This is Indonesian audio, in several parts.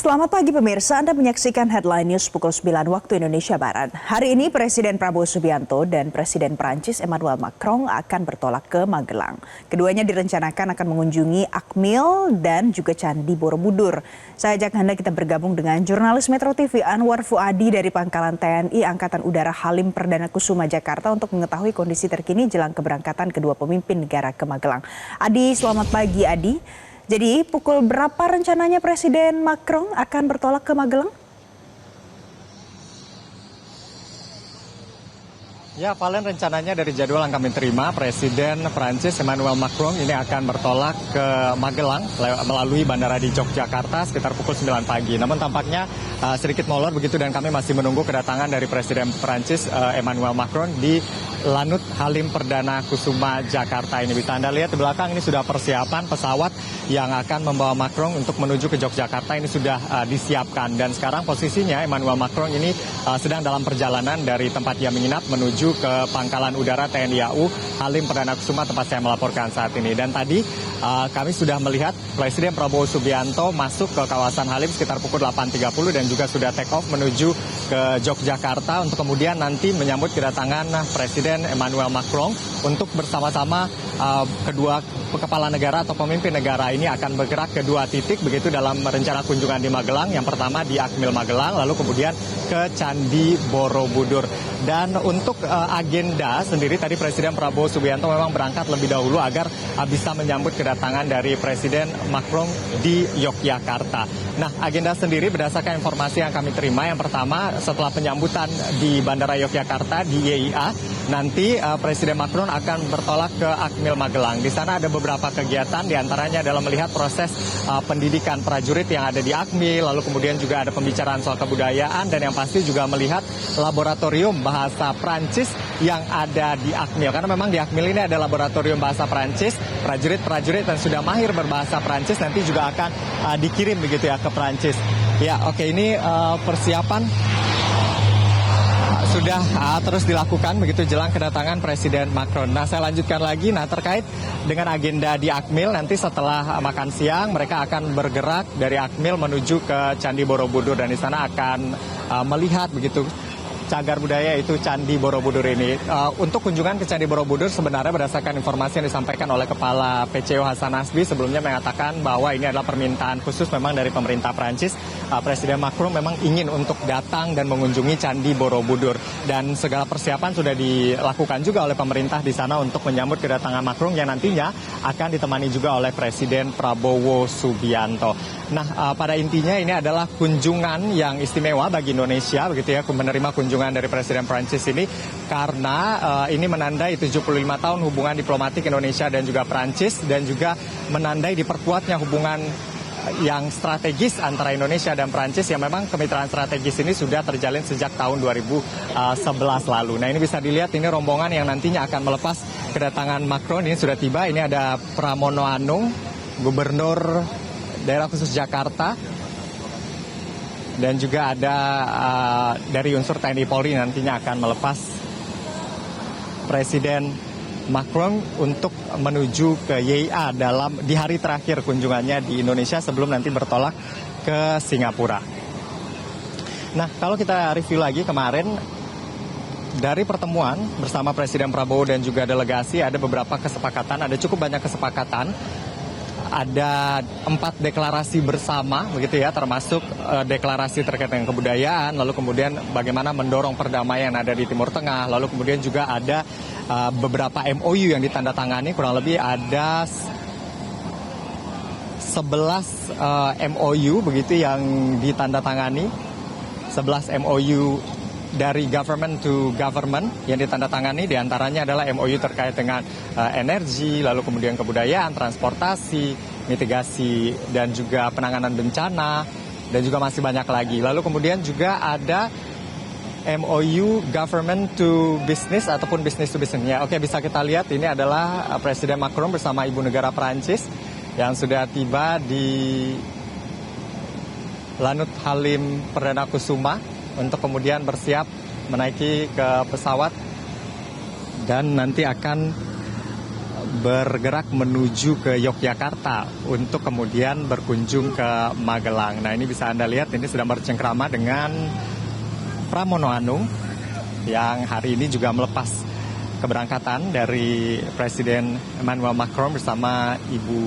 Selamat pagi pemirsa, Anda menyaksikan Headline News pukul 9 waktu Indonesia Barat. Hari ini Presiden Prabowo Subianto dan Presiden Prancis Emmanuel Macron akan bertolak ke Magelang. Keduanya direncanakan akan mengunjungi Akmil dan juga Candi Borobudur. Saya ajak Anda kita bergabung dengan jurnalis Metro TV Anwar Fuadi dari Pangkalan TNI Angkatan Udara Halim Perdana Kusuma Jakarta untuk mengetahui kondisi terkini jelang keberangkatan kedua pemimpin negara ke Magelang. Adi, selamat pagi Adi. Jadi pukul berapa rencananya Presiden Macron akan bertolak ke Magelang? Ya, Valen, rencananya dari jadwal yang kami terima, Presiden Prancis Emmanuel Macron ini akan bertolak ke Magelang melalui bandara di Yogyakarta sekitar pukul 9 pagi. Namun tampaknya sedikit molor begitu dan kami masih menunggu kedatangan dari Presiden Prancis Emmanuel Macron di Lanut Halim Perdana Kusuma Jakarta ini. Bisa Anda lihat di belakang ini sudah persiapan pesawat yang akan membawa Macron untuk menuju ke Yogyakarta ini sudah disiapkan. Dan sekarang posisinya Emmanuel Macron ini sedang dalam perjalanan dari tempat dia menginap menuju ke Pangkalan Udara TNI AU Halim Perdana Kusuma tempat saya melaporkan saat ini. Dan tadi kami sudah melihat Presiden Prabowo Subianto masuk ke kawasan Halim sekitar pukul 8.30 dan juga sudah take off menuju ke Yogyakarta untuk kemudian nanti menyambut kedatangan Presiden Emmanuel Macron untuk bersama-sama kedua kepala negara atau pemimpin negara ini akan bergerak ke dua titik begitu dalam rencana kunjungan di Magelang. Yang pertama di Akmil Magelang, lalu kemudian ke Candi Borobudur. Dan untuk agenda sendiri tadi Presiden Prabowo Subianto memang berangkat lebih dahulu agar bisa menyambut kedatangan dari Presiden Macron di Yogyakarta. Nah, agenda sendiri berdasarkan informasi yang kami terima, yang pertama setelah penyambutan di Bandara Yogyakarta di YIA, nanti Presiden Macron akan bertolak ke Akmil Magelang. Di sana ada beberapa kegiatan, diantaranya adalah melihat proses pendidikan prajurit yang ada di Akmil, lalu kemudian juga ada pembicaraan soal kebudayaan, dan yang pasti juga melihat laboratorium bahasa Prancis yang ada di Akmil. Karena memang di Akmil ini ada laboratorium bahasa Prancis, prajurit-prajurit yang sudah mahir berbahasa Prancis nanti juga akan dikirim begitu ya ke Prancis. Ya, oke, ini persiapan sudah terus dilakukan begitu jelang kedatangan Presiden Macron. Nah, saya lanjutkan lagi. Nah, terkait dengan agenda di Akmil, nanti setelah makan siang mereka akan bergerak dari Akmil menuju ke Candi Borobudur dan di sana akan melihat begitu cagar budaya itu Candi Borobudur ini. Untuk kunjungan ke Candi Borobudur sebenarnya berdasarkan informasi yang disampaikan oleh Kepala PCO Hasan Nasbi sebelumnya mengatakan bahwa ini adalah permintaan khusus memang dari pemerintah Prancis. Presiden Macron memang ingin untuk datang dan mengunjungi Candi Borobudur dan segala persiapan sudah dilakukan juga oleh pemerintah di sana untuk menyambut kedatangan Macron yang nantinya akan ditemani juga oleh Presiden Prabowo Subianto. Nah, pada intinya ini adalah kunjungan yang istimewa bagi Indonesia begitu ya, menerima kunjungan dari Presiden Prancis ini karena ini menandai 75 tahun hubungan diplomatik Indonesia dan juga Prancis dan juga menandai diperkuatnya hubungan yang strategis antara Indonesia dan Prancis yang memang kemitraan strategis ini sudah terjalin sejak tahun 2011 lalu. Nah, ini bisa dilihat ini rombongan yang nantinya akan melepas kedatangan Macron ini sudah tiba. Ini ada Pramono Anung, Gubernur Daerah Khusus Jakarta, dan juga ada dari unsur TNI Polri nantinya akan melepas Presiden Macron untuk menuju ke YIA di hari terakhir kunjungannya di Indonesia sebelum nanti bertolak ke Singapura. Nah, kalau kita review lagi kemarin dari pertemuan bersama Presiden Prabowo dan juga delegasi ada beberapa kesepakatan, ada cukup banyak kesepakatan. Ada 4 deklarasi bersama begitu ya, termasuk deklarasi terkait dengan kebudayaan, lalu kemudian bagaimana mendorong perdamaian yang ada di Timur Tengah, lalu kemudian juga ada beberapa MOU yang ditandatangani, kurang lebih ada 11 MOU begitu yang ditandatangani, 11 MOU dari government to government yang ditandatangani, diantaranya adalah MOU terkait dengan energi, lalu kemudian kebudayaan, transportasi, mitigasi dan juga penanganan bencana, dan juga masih banyak lagi. Lalu kemudian juga ada MOU government to business ataupun business to business. Ya, oke, bisa kita lihat ini adalah Presiden Macron bersama Ibu Negara Prancis yang sudah tiba di Lanut Halim Perdana Kusuma untuk kemudian bersiap menaiki ke pesawat dan nanti akan bergerak menuju ke Yogyakarta untuk kemudian berkunjung ke Magelang. Nah, ini bisa Anda lihat ini sedang bercengkrama dengan Pramono Anung yang hari ini juga melepas keberangkatan dari Presiden Emmanuel Macron bersama Ibu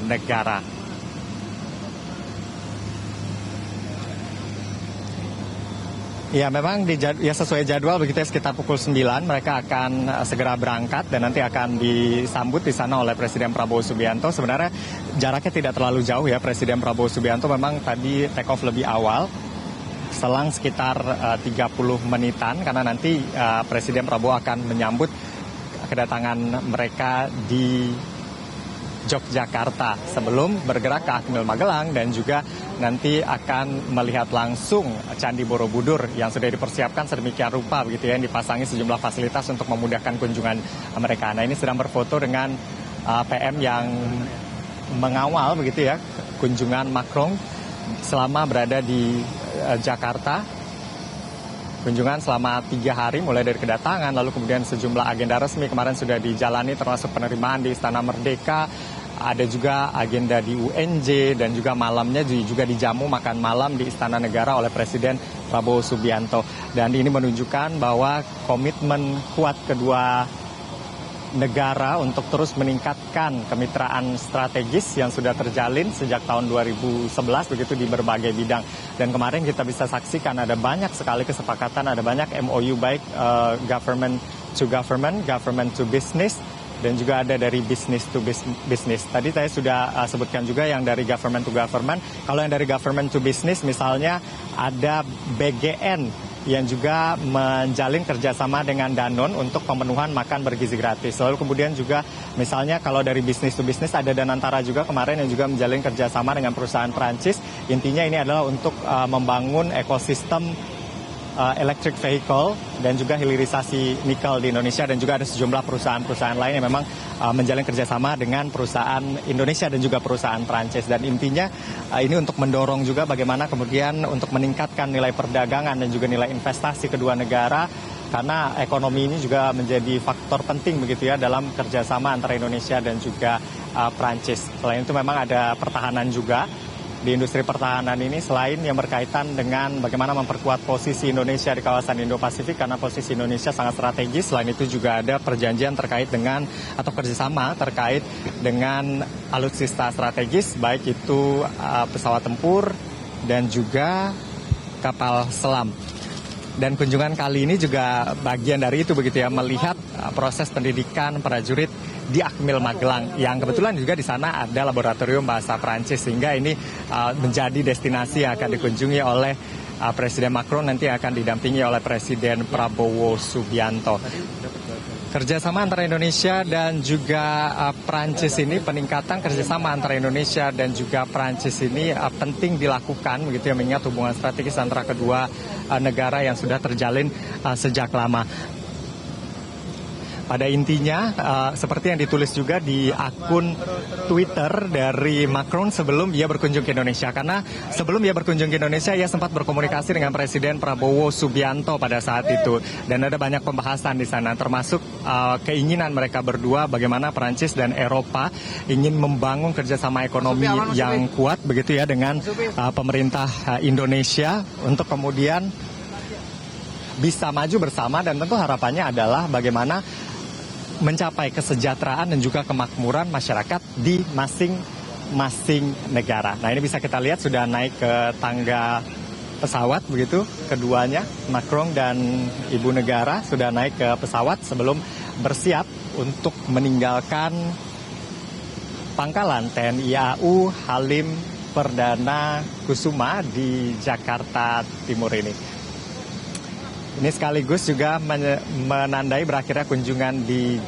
Negara. Ya, memang sesuai jadwal begitu ya, sekitar pukul 9 mereka akan segera berangkat dan nanti akan disambut di sana oleh Presiden Prabowo Subianto. Sebenarnya jaraknya tidak terlalu jauh ya, Presiden Prabowo Subianto memang tadi take off lebih awal, selang sekitar 30 menitan karena nanti Presiden Prabowo akan menyambut kedatangan mereka di Yogyakarta sebelum bergerak ke Akmil Magelang dan juga nanti akan melihat langsung Candi Borobudur yang sudah dipersiapkan sedemikian rupa begitu ya, yang dipasangi sejumlah fasilitas untuk memudahkan kunjungan mereka. Nah, ini sedang berfoto dengan PM yang mengawal begitu ya kunjungan Macron selama berada di Jakarta. Kunjungan selama 3 hari mulai dari kedatangan lalu kemudian sejumlah agenda resmi kemarin sudah dijalani termasuk penerimaan di Istana Merdeka, ada juga agenda di UNJ dan juga malamnya juga dijamu makan malam di Istana Negara oleh Presiden Prabowo Subianto. Dan ini menunjukkan bahwa komitmen kuat kedua negara untuk terus meningkatkan kemitraan strategis yang sudah terjalin sejak tahun 2011 begitu di berbagai bidang. Dan kemarin kita bisa saksikan ada banyak sekali kesepakatan, ada banyak MOU baik government to government, government to business, dan juga ada dari business to business. Tadi saya sudah sebutkan juga yang dari government to government. Kalau yang dari government to business misalnya ada BGN yang juga menjalin kerjasama dengan Danone untuk pemenuhan makan bergizi gratis. Lalu kemudian juga misalnya kalau dari bisnis to bisnis ada Danantara juga kemarin yang juga menjalin kerjasama dengan perusahaan Prancis. Intinya ini adalah untuk membangun ekosistem electric vehicle dan juga hilirisasi nikel di Indonesia, dan juga ada sejumlah perusahaan-perusahaan lain yang memang menjalin kerjasama dengan perusahaan Indonesia dan juga perusahaan Prancis. Dan intinya ini untuk mendorong juga bagaimana kemudian untuk meningkatkan nilai perdagangan dan juga nilai investasi kedua negara, karena ekonomi ini juga menjadi faktor penting begitu ya dalam kerjasama antara Indonesia dan juga Prancis. Selain itu memang ada pertahanan juga di industri pertahanan ini, selain yang berkaitan dengan bagaimana memperkuat posisi Indonesia di kawasan Indo-Pasifik karena posisi Indonesia sangat strategis. Selain itu juga ada perjanjian terkait dengan atau kerjasama terkait dengan alutsista strategis, baik itu pesawat tempur dan juga kapal selam. Dan kunjungan kali ini juga bagian dari itu begitu ya, melihat proses pendidikan prajurit di Akmil Magelang yang kebetulan juga di sana ada laboratorium bahasa Prancis, sehingga ini menjadi destinasi yang akan dikunjungi oleh Presiden Macron, nanti akan didampingi oleh Presiden Prabowo Subianto. Kerjasama antara Indonesia dan juga Prancis ini, peningkatan kerjasama antara Indonesia dan juga Prancis ini penting dilakukan begitu ya, mengingat hubungan strategis antara kedua negara yang sudah terjalin sejak lama. Pada intinya, seperti yang ditulis juga di akun Twitter dari Macron sebelum ia berkunjung ke Indonesia. Karena sebelum ia berkunjung ke Indonesia, ia sempat berkomunikasi dengan Presiden Prabowo Subianto pada saat itu. Dan ada banyak pembahasan di sana, termasuk keinginan mereka berdua bagaimana Perancis dan Eropa ingin membangun kerjasama ekonomi yang kuat begitu ya dengan pemerintah Indonesia untuk kemudian bisa maju bersama, dan tentu harapannya adalah bagaimana mencapai kesejahteraan dan juga kemakmuran masyarakat di masing-masing negara. Nah, ini bisa kita lihat sudah naik ke tangga pesawat begitu, keduanya Macron dan Ibu Negara sudah naik ke pesawat sebelum bersiap untuk meninggalkan pangkalan TNI AU Halim Perdana Kusuma di Jakarta Timur ini. Ini sekaligus juga menandai berakhirnya kunjungan di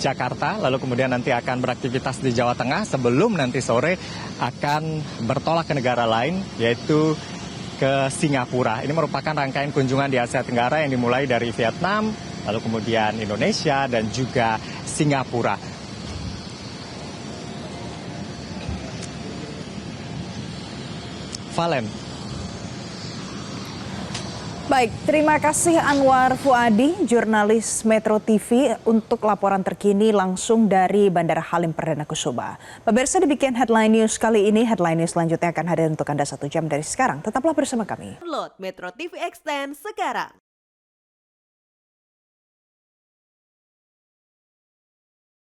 Jakarta, lalu kemudian nanti akan beraktivitas di Jawa Tengah sebelum nanti sore akan bertolak ke negara lain, yaitu ke Singapura. Ini merupakan rangkaian kunjungan di Asia Tenggara yang dimulai dari Vietnam, lalu kemudian Indonesia dan juga Singapura. Valen. Baik, terima kasih Anwar Fuadi, jurnalis Metro TV untuk laporan terkini langsung dari Bandara Halim Perdana Kusuma. Pemirsa, demikian headline news kali ini. Headline news selanjutnya akan hadir untuk Anda 1 jam dari sekarang. Tetaplah bersama kami. Download Metro TV Extend sekarang.